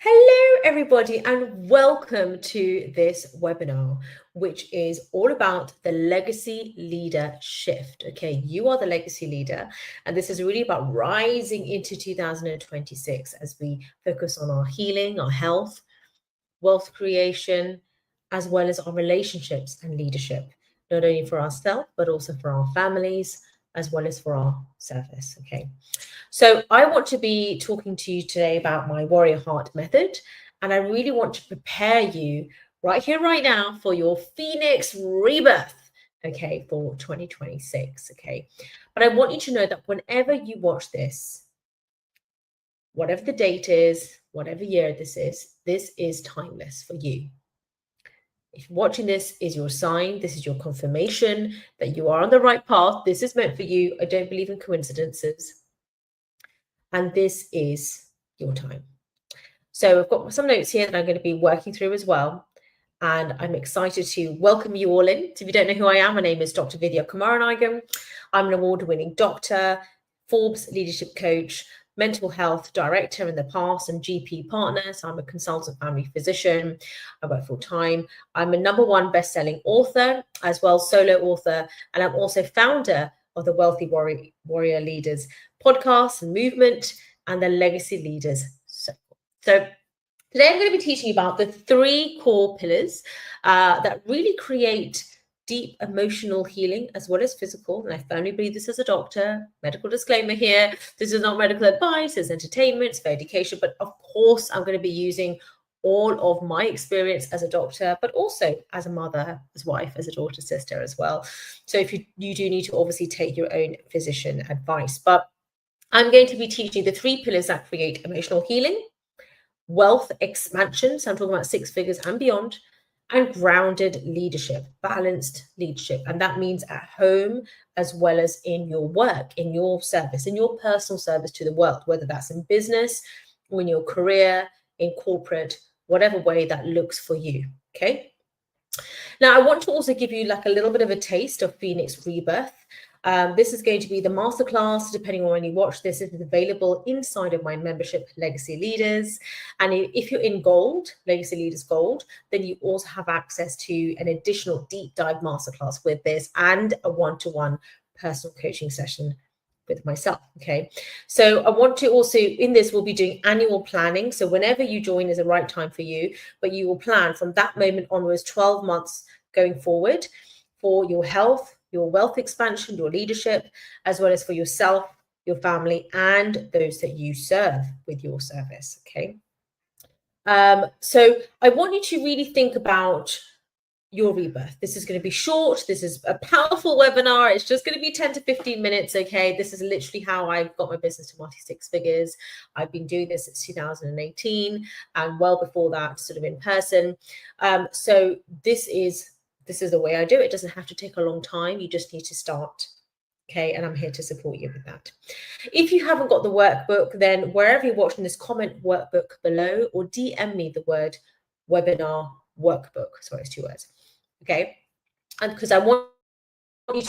Hello, everybody, and welcome to this webinar, which is all about the legacy leader shift. Okay, you are the legacy leader, and this is really about rising into 2026 as we focus on our healing, our health, wealth creation, as well as our relationships and leadership, not only for ourselves, but also for our families, as well as for our service. Okay. So I want to be talking to you today about my Warrior Heart method, and I really want to prepare you right here, right now for your Phoenix rebirth, okay, for 2026, okay? But I want you to know that whenever you watch this, whatever the date is, whatever year this is timeless for you. If watching this is your sign, this is your confirmation that you are on the right path. This is meant for you. I don't believe in coincidences. And this is your time. So I've got some notes here that I'm going to be working through as well. And I'm excited to welcome you all in. So if you don't know who I am, my name is Dr. Vidya Kumaranagam. I'm an award-winning doctor, Forbes leadership coach, mental health director in the past, and GP partner. So I'm a consultant family physician. I work full-time. I'm a #1 best-selling author, as well solo author, and I'm also founder of the Wealthy Warrior Leaders podcast and movement, and the Legacy Leaders Circle. So today I'm going to be teaching you about the 3 core pillars that really create deep emotional healing as well as physical. And I firmly believe this as a doctor. Medical disclaimer here. This is not medical advice. It's entertainment. It's for education. But of course, I'm going to be using all of my experience as a doctor, but also as a mother, as wife, as a daughter, sister as well. So if you do need to obviously take your own physician advice. But I'm going to be teaching the 3 pillars that create emotional healing, wealth expansion, so I'm talking about 6 figures and beyond, and grounded leadership, balanced leadership. And that means at home as well as in your work, in your service, in your personal service to the world, whether that's in business or in your career, in corporate, whatever way that looks for you, okay? Now, I want to also give you like a little bit of a taste of Phoenix Rebirth. This is going to be the masterclass, depending on when you watch this. It is available inside of my membership, Legacy Leaders. And if you're in Gold, Legacy Leaders Gold, then you also have access to an additional deep dive masterclass with this and a one-to-one personal coaching session with myself. Okay, so I want to also, in this, we'll be doing annual planning. So whenever you join is the right time for you, but you will plan from that moment onwards, 12 months going forward, for your health, your wealth expansion, your leadership, as well as for yourself, your family, and those that you serve with your service. Okay, so I want you to really think about your rebirth. This is going to be short. This is a powerful webinar. It's just going to be 10 to 15 minutes. Okay. This is literally how I got my business to multi-6 figures. I've been doing this since 2018 and well before that, sort of in person. So this is the way I do it. It doesn't have to take a long time. You just need to start. Okay. And I'm here to support you with that. If you haven't got the workbook, then wherever you're watching this, comment workbook below or DM me the word webinar workbook. Sorry, it's 2 words. Okay, and because I want you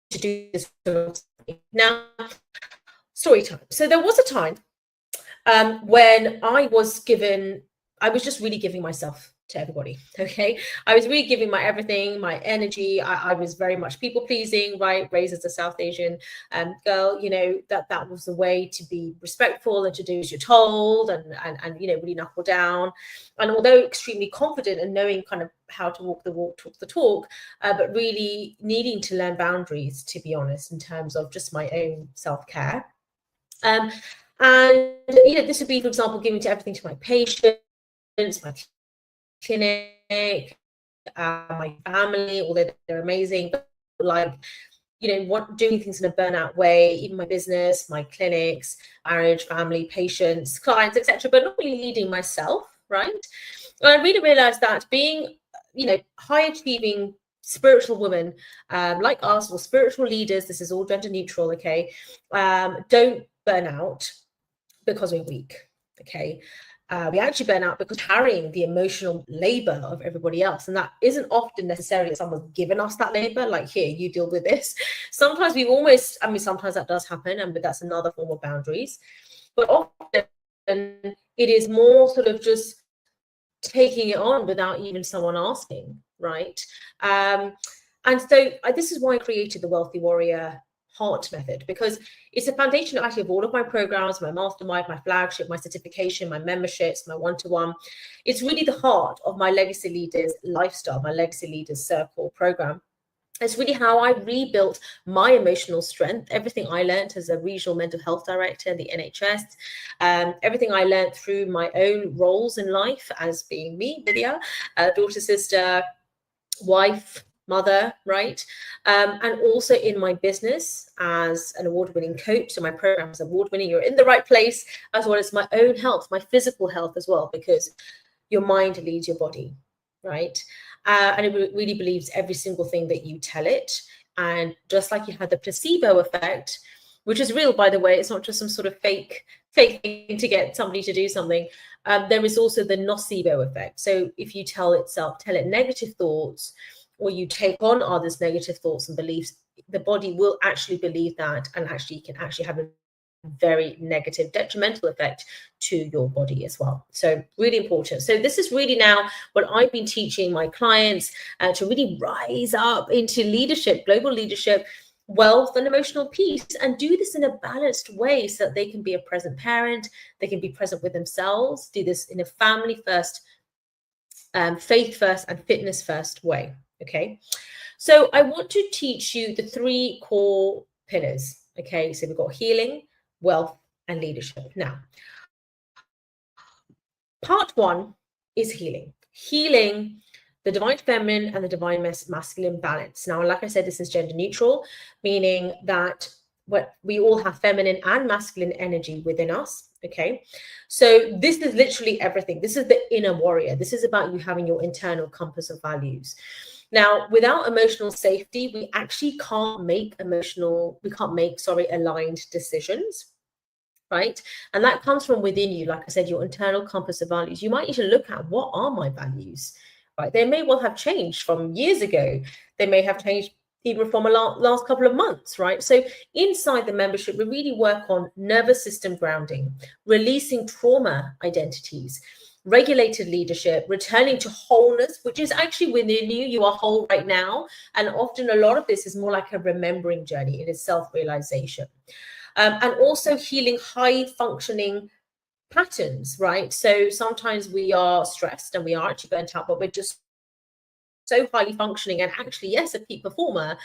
to do this now. Story time. So there was a time when I was just really giving myself to everybody. Okay, I was really giving my everything, my energy. I was very much people pleasing, right? Raised as a South Asian girl, you know, that was the way to be respectful and to do as you're told, and you know, really knuckle down. And although extremely confident and knowing kind of how to walk the walk, talk the talk, but really needing to learn boundaries, to be honest, in terms of just my own self-care. And you know, this would be, for example, giving to everything to my patients, my clinic, my family, although they're amazing, but like, you know, doing things in a burnout way, even my business, my clinics, marriage, family, patients, clients, etc., but not really leading myself, right? And I really realized that being, you know, high achieving spiritual women like us, or spiritual leaders, this is all gender neutral, okay, don't burn out because we're weak, okay? We actually burn out because carrying the emotional labor of everybody else. And that isn't often necessarily that someone's given us that labor, like, here, you deal with this. Sometimes we almost, I mean, sometimes that does happen, but that's another form of boundaries. But often It is more sort of just taking it on without even someone asking, right? And so this is why I created the Wealthy Warrior Heart Method, because it's the foundation actually of all of my programs, my mastermind, my flagship, my certification, my memberships, my one-to-one. It's really the heart of my Legacy Leaders lifestyle, my Legacy Leaders Circle program. It's really how I rebuilt my emotional strength, everything I learned as a regional mental health director in the NHS, everything I learned through my own roles in life as being me, Vidya, daughter, sister, wife, mother, right? And also in my business as an award-winning coach. So my program is award-winning. You're in the right place, as well as my own health, my physical health as well, because your mind leads your body, right? And it really believes every single thing that you tell it. And just like you had the placebo effect, which is real, by the way, it's not just some sort of fake thing to get somebody to do something. There is also the nocebo effect. So if you tell it negative thoughts, or you take on others' negative thoughts and beliefs, the body will actually believe that, and actually can actually have a very negative, detrimental effect to your body as well. So really important. So this is really now what I've been teaching my clients to really rise up into leadership, global leadership, wealth and emotional peace, and do this in a balanced way so that they can be a present parent, they can be present with themselves, do this in a family first, faith first and fitness first way. Okay, so I want to teach you the 3 core pillars. Okay, so we've got healing, wealth, and leadership. Now, part 1 is healing. Healing the divine feminine and the divine masculine balance. Now, like I said, this is gender neutral, meaning that we all have feminine and masculine energy within us. Okay, so this is literally everything. This is the inner warrior. This is about you having your internal compass of values. Now, without emotional safety, we actually can't make aligned decisions, right? And that comes from within you. Like I said, your internal compass of values. You might need to look at, what are my values, right? They may well have changed from years ago. They may have changed even from a last couple of months, right? So inside the membership, we really work on nervous system grounding, releasing trauma identities, regulated leadership, returning to wholeness, which is actually within you. You are whole right now. And often a lot of this is more like a remembering journey. It is self-realization. And also healing high functioning patterns, right? So sometimes we are stressed and we are actually burnt out, but we're just so highly functioning and actually, yes, a peak performer,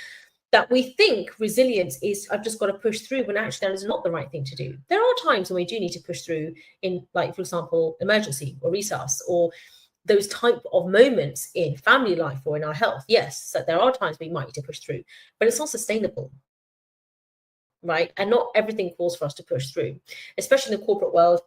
that we think resilience is, I've just got to push through, when actually that is not the right thing to do. There are times when we do need to push through in, like, for example, emergency or resource, or those type of moments in family life or in our health. Yes, so there are times we might need to push through, but it's not sustainable, right? And not everything calls for us to push through, especially in the corporate world.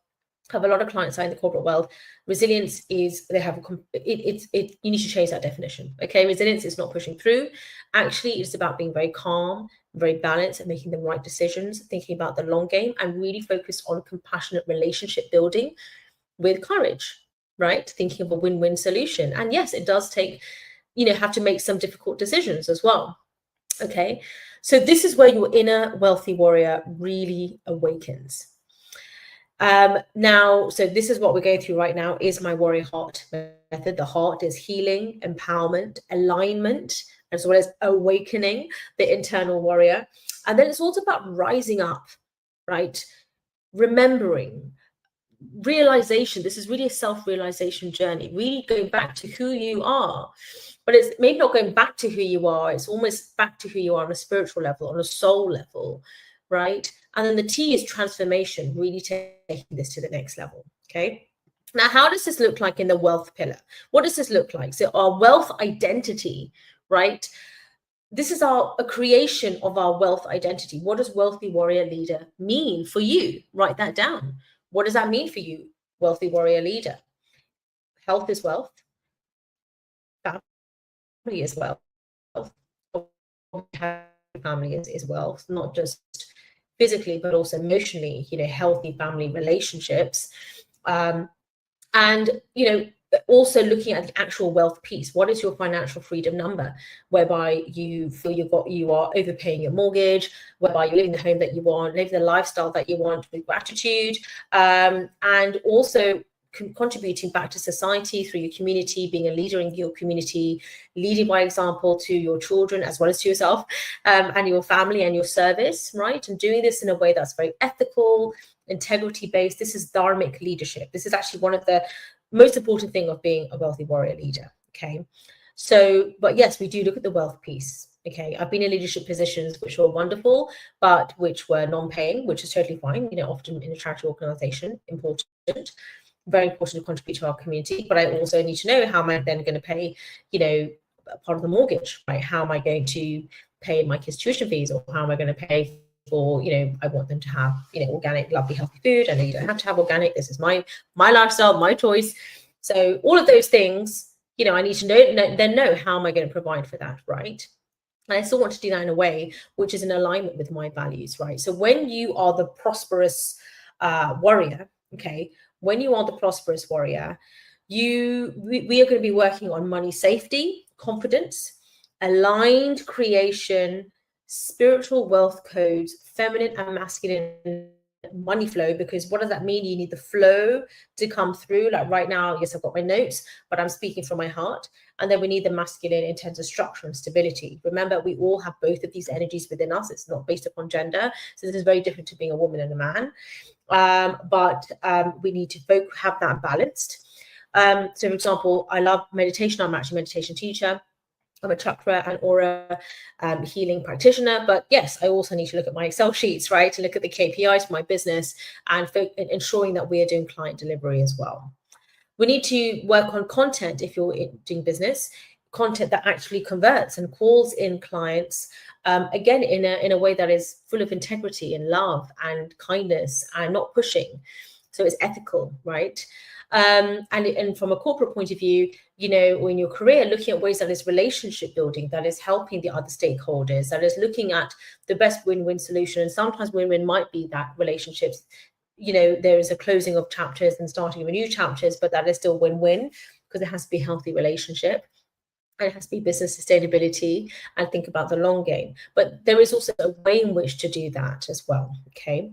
I have a lot of clients in the corporate world. Resilience is, you need to change that definition. Okay, resilience is not pushing through. Actually, it's about being very calm, very balanced, and making the right decisions, thinking about the long game, and really focused on compassionate relationship building with courage, right? Thinking of a win-win solution. And yes, it does take, have to make some difficult decisions as well. Okay, so this is where your inner wealthy warrior really awakens. Now, so this is what we're going through right now, is my warrior heart method. The heart is healing, empowerment, alignment, as well as awakening the internal warrior. And then it's also about rising up, right? Remembering, realization. This is really a self-realization journey, really going back to who you are. But it's maybe not going back to who you are, it's almost back to who you are on a spiritual level, on a soul level, right? And then the T is transformation, really taking this to the next level. Okay, now how does this look like in the wealth pillar? What does this look like? So our wealth identity, right? This is a creation of our wealth identity. What does wealthy warrior leader mean for you? Write that down. What does that mean for you, wealthy warrior leader? Health is wealth. Family is wealth. Family is wealth, not just physically, but also emotionally, healthy family relationships. And, but also looking at the actual wealth piece. What is your financial freedom number, whereby you feel you are overpaying your mortgage, whereby you're living the home that you want, living the lifestyle that you want with gratitude, and also contributing back to society through your community, being a leader in your community, leading by example to your children as well as to yourself, and your family and your service, right? And doing this in a way that's very ethical, integrity based. This is dharmic leadership. This is actually one of the most important thing of being a wealthy warrior leader. Okay, so but yes, we do look at the wealth piece. Okay, I've been in leadership positions which were wonderful, but which were non-paying, which is totally fine. You know, often in a charity organization, important, very important to contribute to our community. But I also need to know, how am I then going to pay, you know, part of the mortgage, right? How am I going to pay my kids' tuition fees, or how am I going to pay for, you know, I want them to have, you know, organic, lovely, healthy food. I know you don't have to have organic. This is my lifestyle, my choice. So all of those things, you know, I need to know how am I going to provide for that, right? And I still want to do that in a way which is in alignment with my values, right? So when you are the prosperous warrior, okay, when you are the prosperous warrior, we are going to be working on money safety, confidence, aligned creation, spiritual wealth codes, feminine and masculine money flow. Because what does that mean? You need the flow to come through. Like right now, yes, I've got my notes, but I'm speaking from my heart. And then we need the masculine in terms of structure and stability. Remember, we all have both of these energies within us. It's not based upon gender. So this is very different to being a woman and a man. But we need to have that balanced. So for example, I love meditation. I'm actually a meditation teacher. I'm a chakra and aura healing practitioner. But yes, I also need to look at my Excel sheets, right? To look at the KPIs for my business and ensuring that we are doing client delivery as well. We need to work on content if you're doing business, content that actually converts and calls in clients, again, in a way that is full of integrity and love and kindness and not pushing. So it's ethical, right? And from a corporate point of view, you know, in your career, looking at ways that is relationship building, that is helping the other stakeholders, that is looking at the best win-win solution. And sometimes win-win might be that relationships, you know, there is a closing of chapters and starting of new chapters, but that is still win-win, because it has to be a healthy relationship. And it has to be business sustainability and think about the long game. But there is also a way in which to do that as well, okay?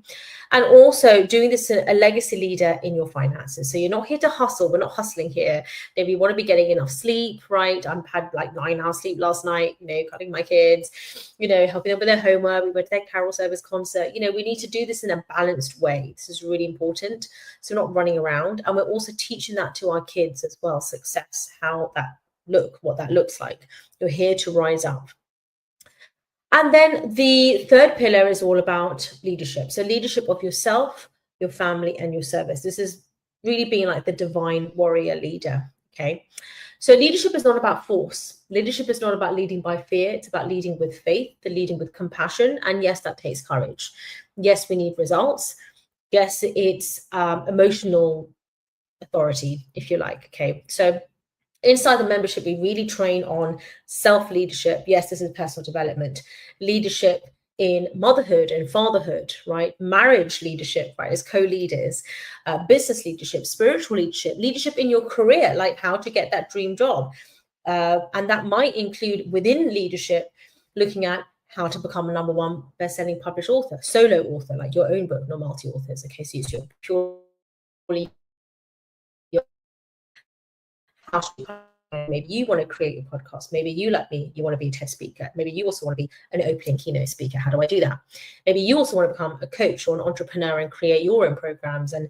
And also doing this as a legacy leader in your finances. So you're not here to hustle. We're not hustling here. Maybe you want to be getting enough sleep, right? I had like 9 hours sleep last night, you know, cutting my kids, you know, helping them with their homework. We went to their carol service concert. You know, we need to do this in a balanced way. This is really important. So not running around. And we're also teaching that to our kids as well. Success, what that looks like. You're here to rise up. And then the third pillar is all about leadership. So leadership of yourself, your family, and your service. This is really being like the divine warrior leader. Okay. So leadership is not about force. Leadership is not about leading by fear. It's about leading with faith, leading with compassion. And yes, that takes courage. Yes, we need results. Yes, it's emotional authority, if you like. Okay. So inside the membership, we really train on self-leadership. Yes, this is personal development, leadership in motherhood and fatherhood, right? Marriage leadership, right? As co-leaders, business leadership, spiritual leadership, leadership in your career, like how to get that dream job. And that might include within leadership, looking at how to become a #1 best-selling published author, solo author, like your own book, not multi-authors. Okay, so it's your purely maybe you want to create a podcast. Maybe you, like me, you want to be a TED speaker. Maybe you also want to be an opening keynote speaker. How do I do that? Maybe you also want to become a coach or an entrepreneur and create your own programs. And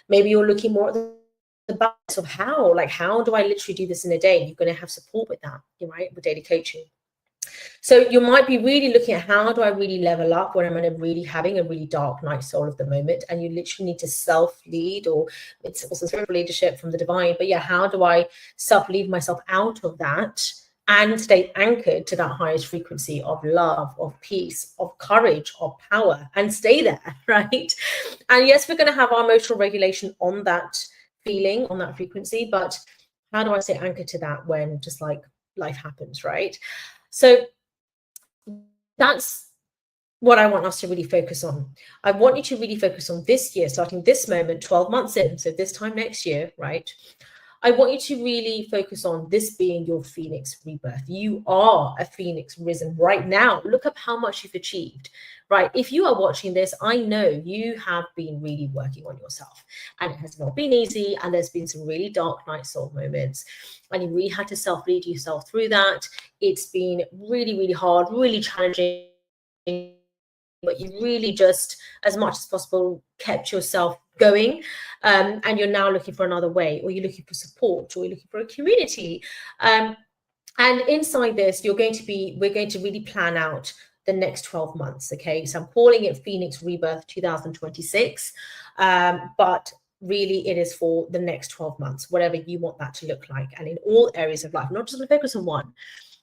maybe you're looking more at the balance of how do I literally do this in a day? You're going to have support with that, right? With daily coaching. So you might be really looking at, how do I really level up when I'm really having a really dark night soul of the moment? And you literally need to self-lead, or it's also spiritual leadership from the divine. But yeah, how do I self-lead myself out of that and stay anchored to that highest frequency of love, of peace, of courage, of power, and stay there, right? And yes, we're going to have our emotional regulation on that feeling, on that frequency. But how do I stay anchored to that when just like life happens, right? So that's what I want us to really focus on. I want you to really focus on this year, starting this moment, 12 months in. So this time next year, right? I want you to really focus on this being your Phoenix rebirth. You are a Phoenix risen right now. Look up how much you've achieved, right? If you are watching this, I know you have been really working on yourself, and it has not been easy. And there's been some really dark night soul moments, and you really had to self-lead yourself through that. It's been really, really hard, really challenging, but you really just, as much as possible, kept yourself going, and you're now looking for another way, or you're looking for support, or you're looking for a community. And inside this, we're going to really plan out the next 12 months. Okay, so I'm calling it Phoenix Rebirth 2026, but really it is for the next 12 months, whatever you want that to look like, and in all areas of life. I'm not just going to focus on one,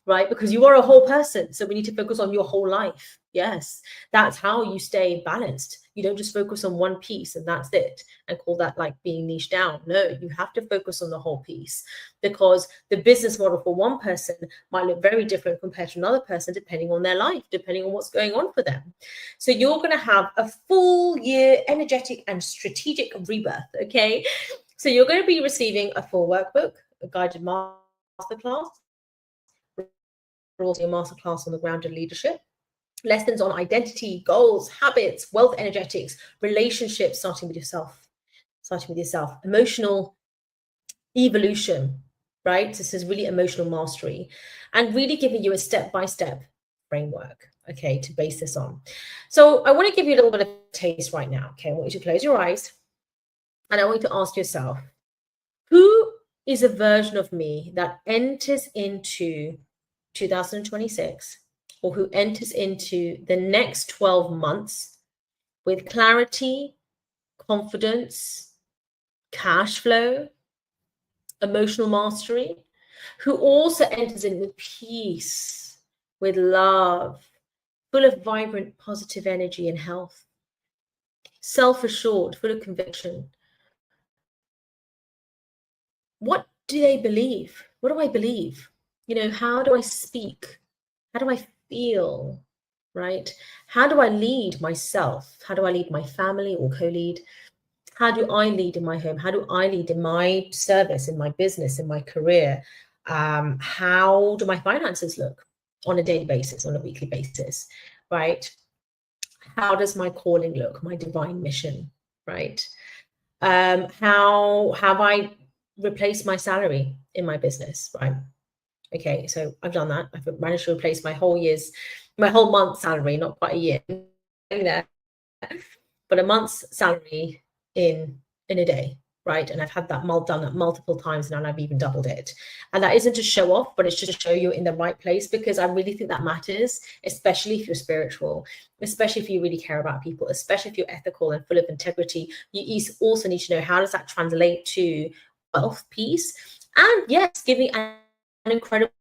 right? Because you are a whole person. So we need to focus on your whole life. Yes, that's how you stay balanced. You don't just focus on one piece and that's it, and call that like being niche down. No, you have to focus on the whole piece, because the business model for one person might look very different compared to another person, depending on their life, depending on what's going on for them. So you're going to have a full year energetic and strategic rebirth. Okay. So you're going to be receiving a full workbook, a guided masterclass, also a masterclass on the grounded leadership, lessons on identity, goals, habits, wealth energetics, relationships, starting with yourself, emotional evolution, right? This is really emotional mastery, and really giving you a step-by-step framework, okay, to base this on. So I want to give you a little bit of a taste right now, okay? I want you to close your eyes, and I want you to ask yourself, who is a version of me that enters into 2026, or who enters into the next 12 months with clarity, confidence, cash flow, emotional mastery, who also enters in with peace, with love, full of vibrant, positive energy and health, self-assured, full of conviction. What do they believe? What do I believe? You know, how do I speak? How do I feel? Right? How do I lead myself? How do I lead my family or co-lead? How do I lead in my home? How do I lead in my service, in my business, in my career? How do my finances look on a daily basis, on a weekly basis, right? How does my calling look, my divine mission, right? How have I replaced my salary in my business, right? Okay, so I've done that. I've managed to replace my whole month's salary, not quite a year, but a month's salary in a day, right? And I've had that done that multiple times now, and I've even doubled it. And that isn't to show off, but it's just to show you in the right place, because I really think that matters, especially if you're spiritual, especially if you really care about people, especially if you're ethical and full of integrity. You also need to know, how does that translate to wealth, peace, and yes, giving an incredible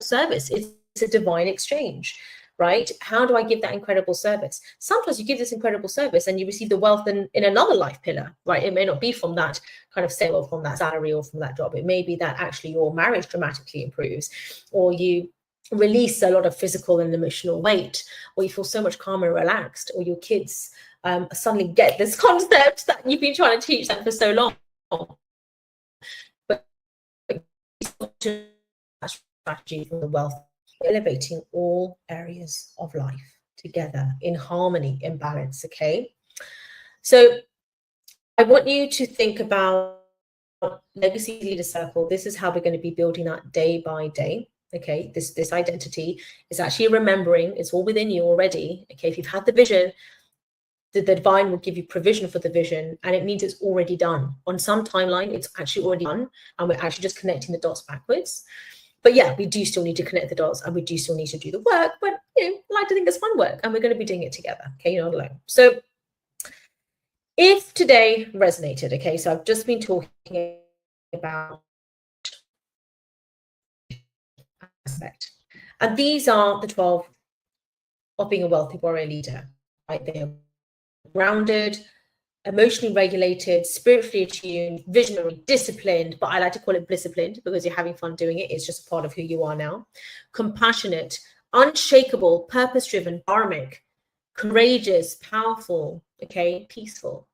service. It's a divine exchange, right? How do I give that incredible service? Sometimes you give this incredible service and you receive the wealth in another life pillar, right? It may not be from that kind of sale, or from that salary, or from that job. It may be that actually your marriage dramatically improves, or you release a lot of physical and emotional weight, or you feel so much calmer and relaxed, or your kids suddenly get this concept that you've been trying to teach them for so long. But strategy for the wealth, elevating all areas of life together in harmony, in balance. Okay, so I want you to think about Legacy Leader Circle. This is how we're going to be building that day by day. Okay, this identity is actually remembering. It's all within you already. Okay, if you've had the vision, the divine will give you provision for the vision, and it means it's already done. On some timeline, it's actually already done, and we're actually just connecting the dots backwards. But yeah, we do still need to connect the dots, and we do still need to do the work, but you know, I like to think it's fun work, and we're going to be doing it together. Okay, you're not alone. So if today resonated, okay, so I've just been talking about aspect, and these are the 12 of being a wealthy warrior leader, right? They are grounded, emotionally regulated, spiritually attuned, visionary, disciplined, but I like to call it disciplined because you're having fun doing it. It's just a part of who you are now. Compassionate, unshakable, purpose-driven, dharmic, courageous, powerful, okay, peaceful.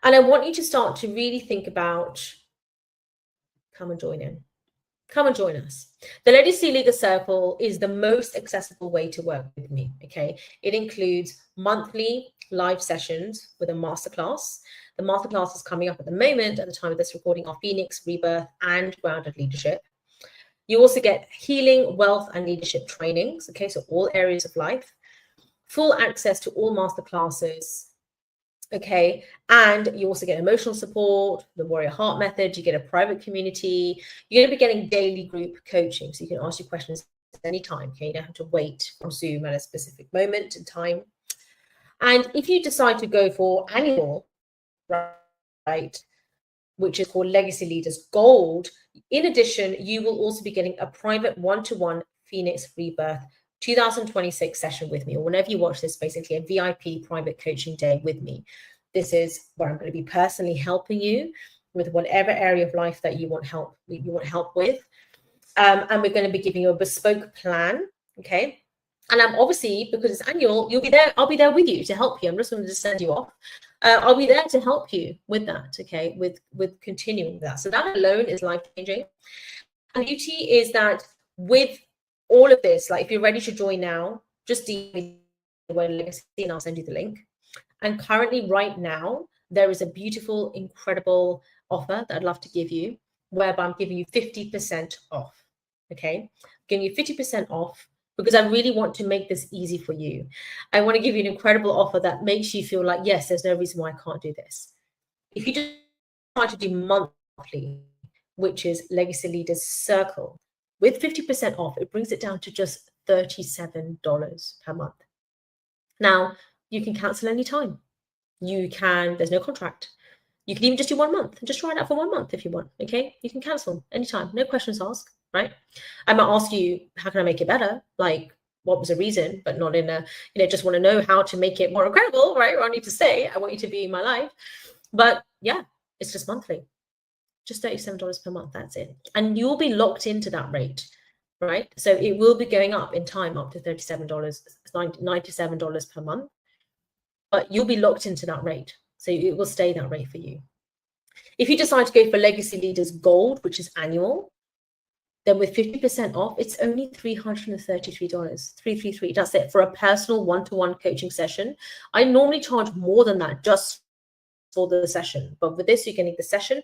And I want you to start to really think about come and join in. Come and join us. The Legacy Leader Circle is the most accessible way to work with me, okay? It includes monthly live sessions with a masterclass. The masterclass is coming up at the moment, at the time of this recording, are Phoenix, Rebirth, and Grounded Leadership. You also get healing, wealth, and leadership trainings, okay? So all areas of life. Full access to all masterclasses, okay, and you also get emotional support, the Warrior Heart Method, you get a private community, you're going to be getting daily group coaching, so you can ask your questions at any time, okay, you don't have to wait on Zoom at a specific moment in time. And if you decide to go for annual, right, which is called Legacy Leaders Gold, in addition, you will also be getting a private one-to-one Phoenix Rebirth 2026 session with me, or whenever you watch this, basically a VIP private coaching day with me. This is where I'm going to be personally helping you with whatever area of life that you want help with. And we're going to be giving you a bespoke plan, okay? And I'm obviously, because it's annual, you'll be there. I'll be there with you to help you. I'm just going to send you off. I'll be there to help you with that, okay? With continuing that. So that alone is life-changing. And the beauty is that with all of this, like if you're ready to join now, just DM me the word legacy and I'll send you the link. And currently, right now, there is a beautiful, incredible offer that I'd love to give you, whereby I'm giving you 50% off. Okay, I'm giving you 50% off because I really want to make this easy for you. I want to give you an incredible offer that makes you feel like, yes, there's no reason why I can't do this. If you just try to do monthly, which is Legacy Leaders Circle, with 50% off, it brings it down to just $37 per month. Now, you can cancel anytime. There's no contract. You can even just do 1 month and just try it out for 1 month if you want, okay? You can cancel anytime, no questions asked, right? I might ask you, how can I make it better? Like, what was the reason? But not in a, just want to know how to make it more incredible, right? Or I need to say, I want you to be in my life. But yeah, it's just monthly. Just $37 per month, that's it. And you'll be locked into that rate, right? So it will be going up in time up to $37, $97 per month, but you'll be locked into that rate. So it will stay that rate for you. If you decide to go for Legacy Leaders Gold, which is annual, then with 50% off, it's only $333, $333. That's it for a personal one-to-one coaching session. I normally charge more than that just for the session, but with this, you're getting the session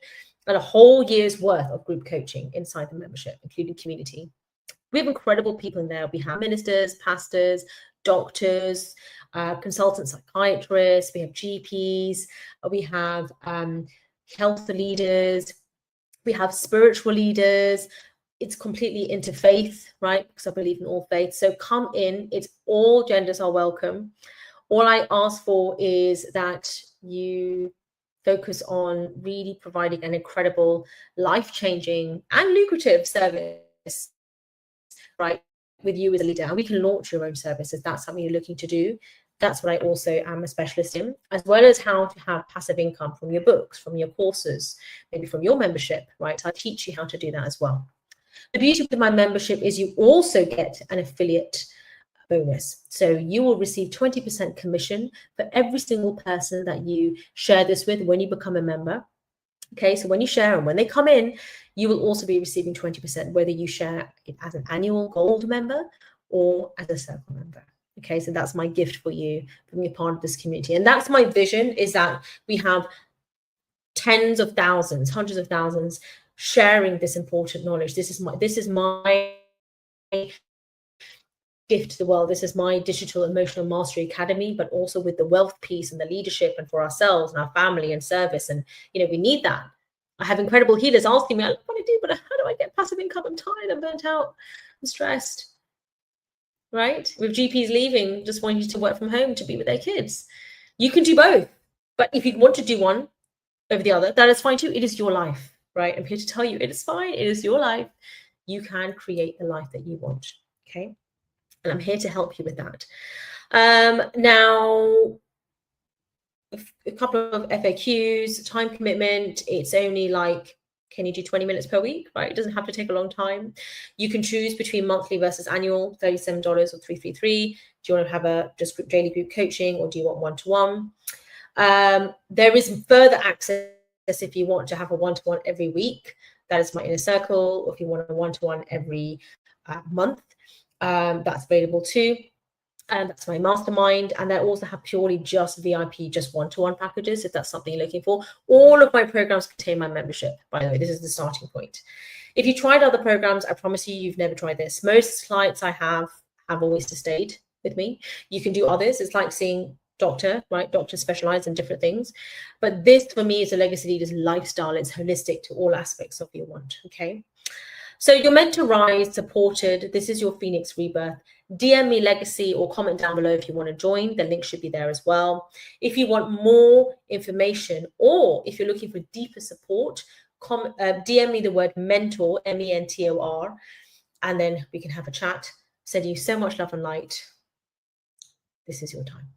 and a whole year's worth of group coaching inside the membership, including community. We have incredible people in there. We have ministers, pastors, doctors, consultant psychiatrists, we have GPs, we have health leaders, we have spiritual leaders. It's completely interfaith, right? Because I believe in all faiths. So come in. It's all genders are welcome. All I ask for is that you focus on really providing an incredible, life-changing and lucrative service, right, with you as a leader. And we can launch your own service if that's something you're looking to do. That's what I also am a specialist in, as well as how to have passive income from your books, from your courses, maybe from your membership, right? So I teach you how to do that as well. The beauty of my membership is you also get an affiliate bonus. So you will receive 20% commission for every single person that you share this with when you become a member. Okay, so when you share and when they come in, you will also be receiving 20%, whether you share it as an annual gold member or as a circle member. Okay, so that's my gift for you from being a part of this community. And that's my vision, is that we have tens of thousands, hundreds of thousands sharing this important knowledge. This is my gift to the world. This is my digital emotional mastery academy, but also with the wealth piece and the leadership and for ourselves and our family and service. And, we need that. I have incredible healers asking me, I love what I do, but how do I get passive income? I'm tired, I'm burnt out, I'm stressed, right? With GPs leaving, just wanting to work from home to be with their kids. You can do both. But if you want to do one over the other, that is fine too. It is your life, right? I'm here to tell you it is fine. It is your life. You can create the life that you want, okay? And I'm here to help you with that. Now, a couple of FAQs, time commitment. It's only like, can you do 20 minutes per week, right? It doesn't have to take a long time. You can choose between monthly versus annual, $37 or $333. Do you want to have a just daily group coaching, or do you want one-to-one? There is further access if you want to have a one-to-one every week. that is my inner circle. If you want a one-to-one every month, that's available too. And that's my mastermind. And I also have purely just VIP, just one-to-one packages, if that's something you're looking for. All of my programs contain my membership, by the way. This is the starting point. If you tried other programs, I promise you've never tried this. Most clients I have always stayed with me. You can do others. It's like seeing doctor, right? Doctors specialize in different things. But this, for me, is a legacy leader's lifestyle. It's holistic to all aspects of your want, okay? So you're meant to rise, supported. This is your Phoenix Rebirth. DM me legacy or comment down below if you want to join. The link should be there as well. If you want more information or if you're looking for deeper support, DM me the word mentor, MENTOR, and then we can have a chat. Send you so much love and light. This is your time.